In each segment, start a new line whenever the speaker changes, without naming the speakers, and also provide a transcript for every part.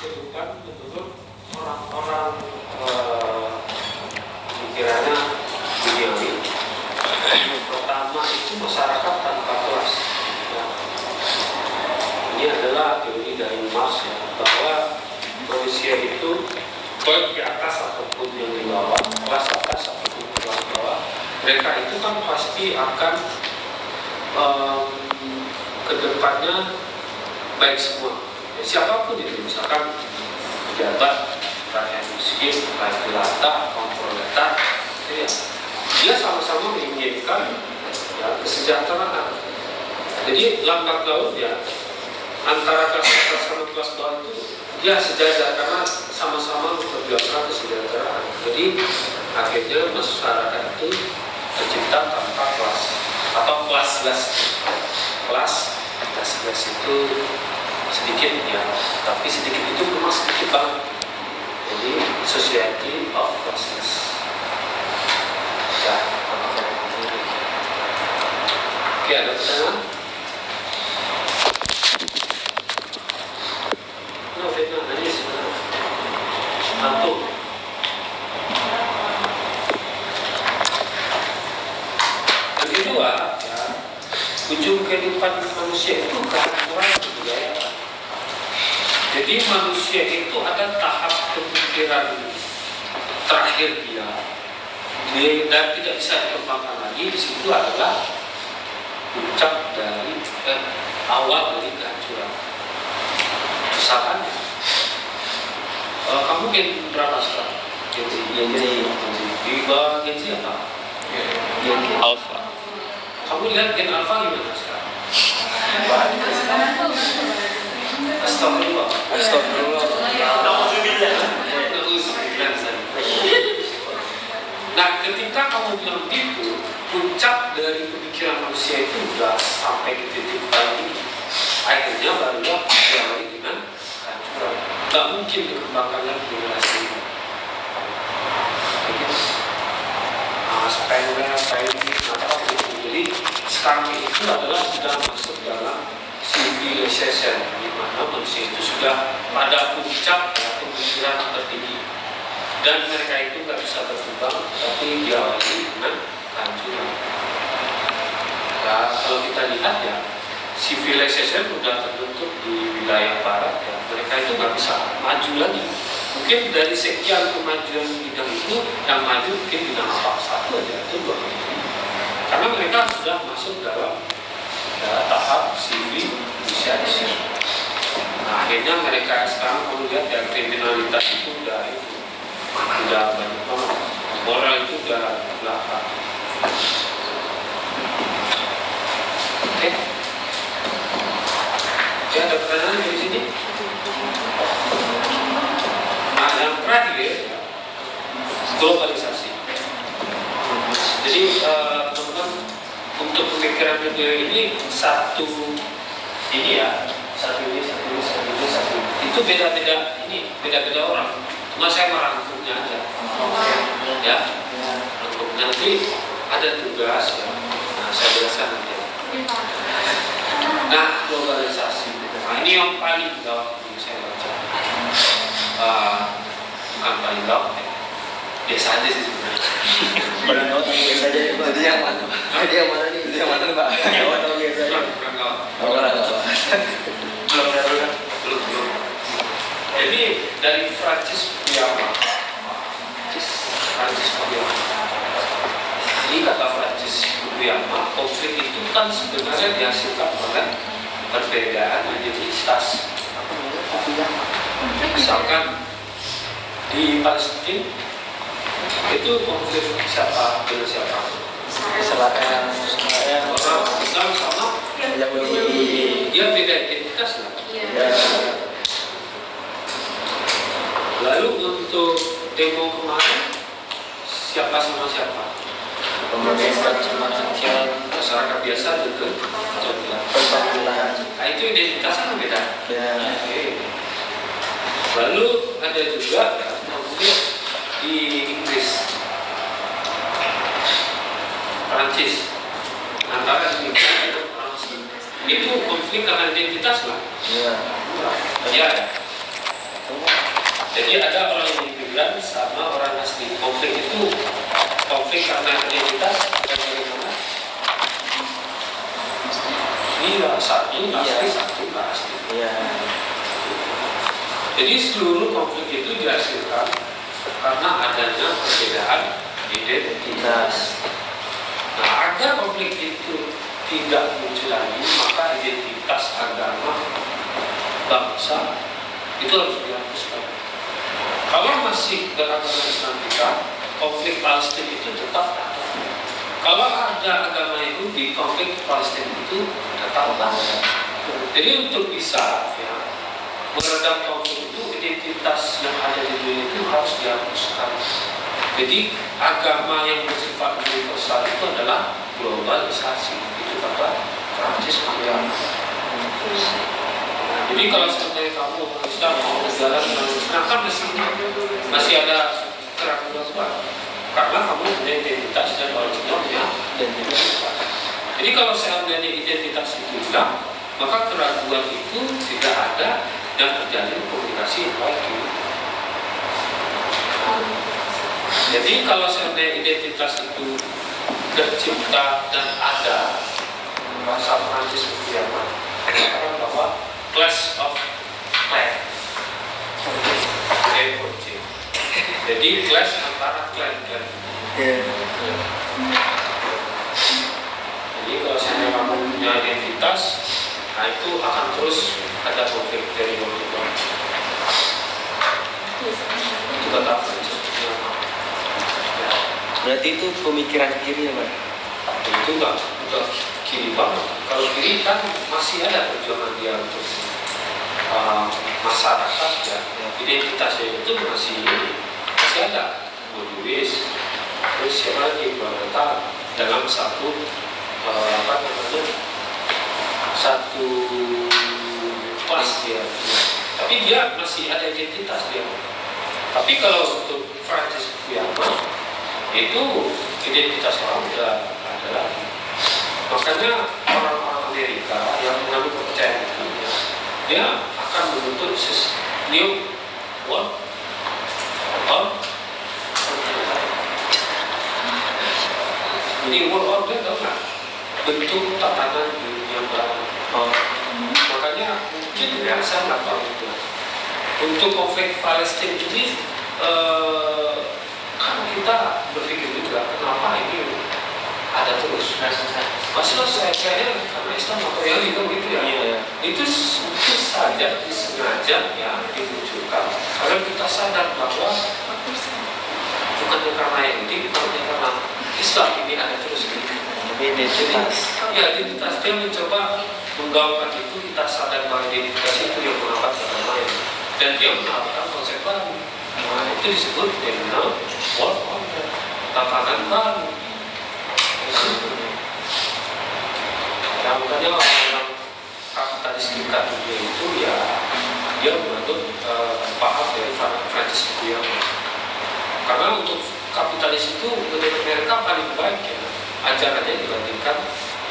kehidupan menurut orang-orang pikirannya duniawi. Pertama itu masyarakat tanpa kelas. Ya. Ini adalah teori dari Marx ya, bahwa manusia itu baik di atas ataupun yang di bawah, kelas atas ataupun kelas bawah, mereka itu kan pasti akan kedepannya baik semua. Ya, siapapun itu, misalkan pejabat, rakyat miskin, rakyat jelata, kaum proletar, ya, dia sama-sama menginginkan ya, kesejahteraan. Jadi lambat laun ya antara kelas atas sama kelas bawah itu dia sejajar karena sama-sama memperjuangkan kesejahteraan. Jadi akhirnya masyarakat itu tercipta tanpa kelas atau kelas itu sedikit ya, tapi sedikit itu memang sedikit banget. Jadi society of classes. Ya. Oke, ada pertanyaan? Fitnah tadi sebenarnya satu. Yang kedua, ya, ujung kehidupan manusia itu kehancuran kebudayaan. Jadi manusia itu ada tahap pemikiran terakhir dia dan tidak bisa dikembangkan lagi. Di situ adalah puncak dari awal dari kehancuran. Misalkan kamu gen berapa sekarang? Gen di bawah gen Z apa? Gen alpha. Kamu lihat gen alpha gimana sekarang? Astagfirullah. Nah, ketika kamu bilang itu, puncak dari pemikiran manusia itu sudah sampai ke titik paling tinggi. Akhirnya barulah diawali dengan kehancuran. Tidak mungkin dikembangkan lagi generasi ini. Jadi sekarang itu adalah sudah masuk dalam civilization, di mana manusia itu sudah pada puncak ya, pemikiran tertinggi, dan mereka itu nggak bisa berkembang, tapi diawali dengan kehancuran. Nah, kalau kita lihat ya, civilization sudah terbentuk di wilayah barat ya, mereka itu nggak bisa maju lagi. Mungkin dari sekian kemajuan bidang itu yang maju mungkin bidang apa satu aja itu dua. Karena mereka sudah masuk dalam ya, tahap civilization. Nah, akhirnya mereka sekarang kalau lihat ya kriminalitas itu udah banyak banget. Moral itu udah belakang. Oke. Ya, ada pertanyaan di sini? Nah, yang terakhir, globalisasi. Jadi, teman-teman, untuk pemikiran dunia ini satu ini. Itu beda-beda orang. Cuma saya merangkumnya aja. Ya, rangkum. Nanti ada tugas ya. Nah, saya jelaskan nanti. Nah, globalisasi. Nah, ini yang paling gawat yang saya baca. Bukan paling gawat ya. Biasa aja sih sebenarnya.
Paling gawat yang biasa aja. Jadi yang mana? Jadi yang mana nih? Jadi yang mana Pak? Gawat atau biasa aja?
Bukan gawat. Belum. Jadi dari Francis Fukuyama. Ini kata Francis Fukuyama, konflik itu kan sebenarnya dihasilkan oleh perbedaan identitas. Misalkan di Palestina itu konflik siapa dengan siapa?
Israel
Orang Islam sama
Yahudi.
dia beda identitas lah.
Ya.
Lalu untuk demo kemarin siapa sama siapa?
Pemerintah sama rakyat.
Masyarakat biasa juga.
Perwakilan.
Nah, itu identitas kan beda.
Ya.
Oke. Lalu ada juga konflik di Inggris, Prancis, antara Inggris dan Prancis. Itu konflik karena identitas lah.
Iya.
Ya. Jadi ada orang yang imigran sama orang asli. Konflik itu konflik karena identitas dan bagaimana? Iya, satu asli, satu nggak asli.
Iya.
Jadi seluruh konflik itu dihasilkan karena adanya perbedaan identitas. Nah, agar konflik itu tidak muncul lagi, maka identitas agama bangsa itu harus dihapuskan. Kalau masih beragama Islam kita, konflik Palestina itu tetap ada. Kalau ada agama Yahudi, konflik Palestina itu tetap ada. Jadi untuk bisa meredam konflik itu, identitas yang ada di dunia itu harus dihapuskan. Jadi agama yang bersifat universal itu adalah globalisasi. Itu kata Prancis Fukuyama. Jadi kalau sampai kamu Islam mau berjalan dengan Islam kan masih ada keraguan, karena kamu punya identitas dan originalnya identitas. Jadi kalau seandainya identitas itu hilang, maka keraguan itu tidak ada dan terjadi komunikasi yang baik. Jadi kalau seandainya identitas itu tercipta dan ada, bahasa Prancis Fukuyama mengatakan bahwa clash of clan, jadi clash antara clan-clan. Jadi kalau seandainya kamu punya identitas, nah itu akan terus ada konflik dari orang. Itu kata Prancis Fukuyama.
Berarti itu pemikiran kiri ya, Pak?
Itu enggak kiri banget. Kalau kiri kan masih ada perjuangan dia untuk masyarakat ya. Identitasnya itu masih ada. Buddhis, terus siapa lagi berada dalam satu satu kelas dia. Tapi dia masih ada identitas dia. Tapi kalau untuk Prancis Fukuyama itu identitas orang sudah ada lagi. Makanya orang-orang Amerika yang mengambil kepercayaan itu, dia akan membentuk new world order. Jadi world order itu kan bentuk tatanan dunia baru. Makanya mungkin saya nggak tahu itu. Untuk konflik Palestina ini kan kita berpikir juga kenapa ini ada terus. Masalah saya kayaknya karena Islam atau yang itu gitu ya. Itu saja disengaja ya dimunculkan agar kita sadar bahwa bukan karena ini, bukan karena Islam ini ada terus gitu.
Identitas.
Ya, identitas dia mencoba menggaungkan itu, kita sadar bahwa identitas itu yang mengangkat agama lain dan dia menawarkan konsep baru. Nah, itu disebut dengan world order, tatanan baru. Ya, makanya orang-orang kapitalistik dunia itu ya dia menganut paham dari Prancis Fukuyama. Karena untuk kapitalis itu menurut mereka paling baik ya ajarannya dibandingkan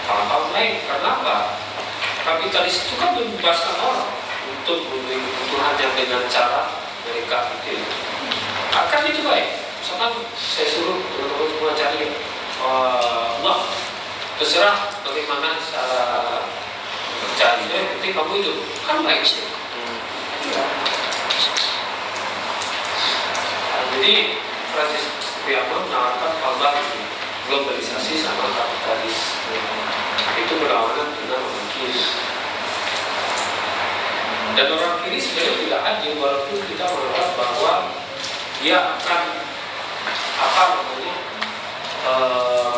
hal-hal lain. Karena apa? Kapitalis itu kan membebaskan orang untuk memenuhi kebutuhannya dengan cara mereka pikir. Akan itu baik. Misalkan saya suruh teman-teman semua cari terserah bagaimana cara mencari, penting kamu itu kan baik sih. Jadi Prancis Fukuyama menawarkan hal baru, globalisasi sama kapitalis. Itu berlawanan dengan orang kiri. Dan orang kiri sebenarnya tidak adil, walaupun kita menganggap bahwa dia akan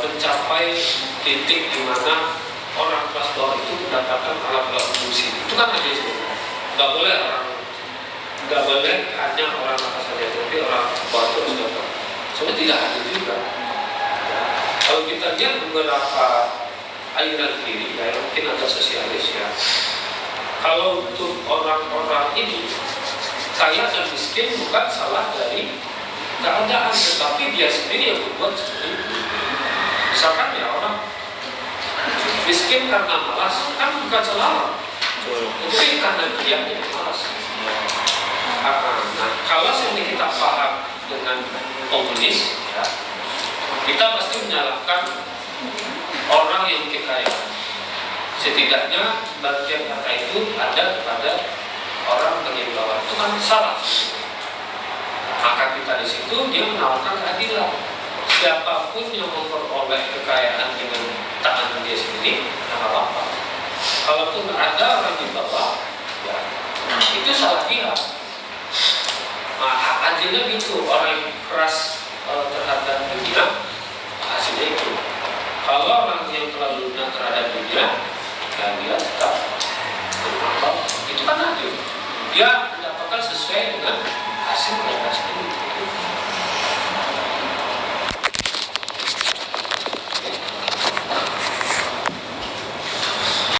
mencapai titik di mana orang kelas bawah itu mendapatkan alat-alat fungsi. Itu kan adil sebenarnya. Nggak boleh hanya orang atas saja, tapi orang bawah terus dapat. Sebenarnya tidak adil juga. Kalau kita lihat beberapa aliran kiri, ya mungkin ada sosialis ya. Kalau untuk orang-orang ini kaya dan miskin bukan salah dari keadaan, tetapi dia sendiri yang membuat seperti itu. Misalkan ya orang miskin karena malas, kan bukan salah, tapi karena dia yang malas. Nah, kalau seperti kita paham dengan komunis, ya, kita pasti menyalahkan orang yang kaya. Setidaknya bagian harta itu ada kepada orang bagian bawah, itu kan salah. Maka kita di situ dia menawarkan keadilan. Siapapun yang memperoleh kekayaan dengan tangan dia sendiri, nggak apa-apa. Kalaupun ada orang di bawah, ya, itu salah dia. Nah, adilnya gitu, orang yang keras terhadap dunia, hasilnya itu. Kalau orang yang terlalu lunak terhadap dunia, ya dia tetap bermanfaat. Itu kan adil. Dia mendapatkan sesuai dengan hasil yang sendiri.